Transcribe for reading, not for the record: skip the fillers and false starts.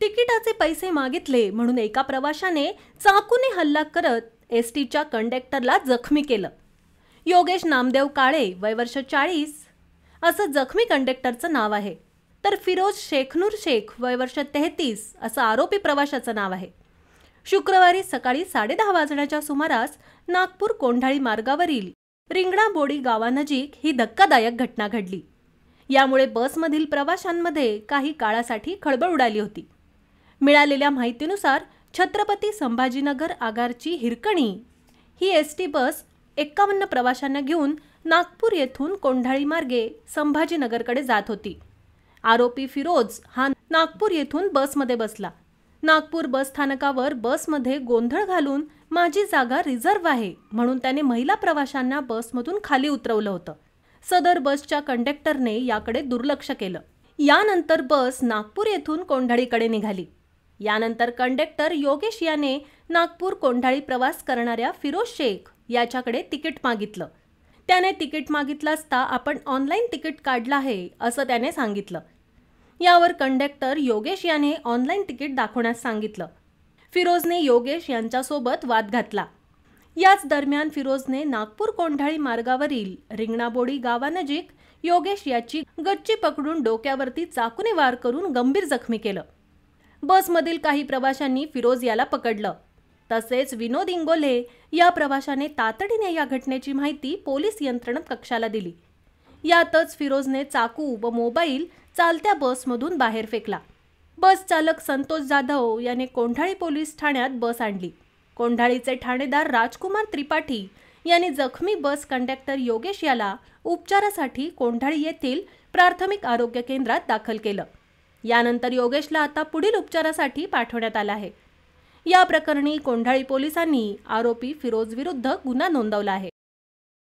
तिकिटाचे पैसे मागितले म्हणून एका प्रवाशाने चाकूने हल्ला करत एसटीच्या कंडक्टरला जखमी केलं। योगेश नामदेव काळे वय वर्ष 40 असं जखमी कंडक्टरचं नाव आहे, तर फिरोज शेखनूर शेख वय वर्ष 33 असं आरोपी प्रवाशाचं नाव आहे। शुक्रवारी सकाळी 10:30 वाजण्याच्या सुमारास नागपूर कोंढाळी मार्गावरील रिंगणाबोडी गावानजीक ही धक्कादायक घटना घडली। यामुळे बसमधील प्रवाशांमध्ये काही काळासाठी खळबळ उडाली होती। मिळालेल्या माहितीनुसार छत्रपती संभाजीनगर आगारची हिरकणी ही एसटी बस 51 प्रवाशांना घेऊन नागपूर येथून कोंढाळी मार्गे संभाजीनगरकडे जात होती। आरोपी फिरोज हा नागपूर येथून बसमध्ये बसला। नागपूर बस स्थानकावर बसमध्ये गोंधळ घालून माझी जागा रिझर्व्ह आहे म्हणून त्याने महिला प्रवाशांना बसमधून खाली उतरवलं होतं। सदर बसच्या कंडक्टरने याकडे दुर्लक्ष केलं। यानंतर बस नागपूर येथून कोंढाळीकडे निघाली। यानंतर कंडक्टर योगेश याने नागपूर कोंढाळी प्रवास करणाऱ्या फिरोज शेख याच्याकडे तिकीट मागितलं। त्याने तिकीट मागितलं असता आपण ऑनलाईन तिकीट काढलं आहे असं त्याने सांगितलं। यावर कंडक्टर योगेश याने ऑनलाईन तिकीट दाखवण्यास सांगितलं। फिरोजने योगेश यांच्यासोबत वाद घातला। याच दरम्यान फिरोजने नागपूर कोंढाळी मार्गावरील रिंगणाबोडी गावानजीक योगेश याची गच्ची पकडून डोक्यावरती चाकूने वार करून गंभीर जखमी केलं। बसमधील काही प्रवाशांनी फिरोज याला पकडलं। तसेच विनोद इंगोले या प्रवाशाने तातडीने या घटनेची माहिती पोलीस यंत्रणा कक्षाला दिली। यातच फिरोजने चाकू व मोबाईल चालत्या बसमधून बाहेर फेकला। बस चालक संतोष जाधव याने कोंढाळी पोलीस ठाण्यात बस आणली। कोंढाळीचे ठाणेदार राजकुमार त्रिपाठी यांनी जखमी बस कंडक्टर योगेश याला उपचारासाठी कोंढाळी येथील प्राथमिक आरोग्य केंद्रात दाखल केलं। यानंतर योगेशला आता पुढील उपचारासाठी पाठवण्यात आलं आहे। या प्रकरणी कोंढाळी पोलिसांनी आरोपी फिरोज विरुद्ध गुन्हा नोंदवला आहे।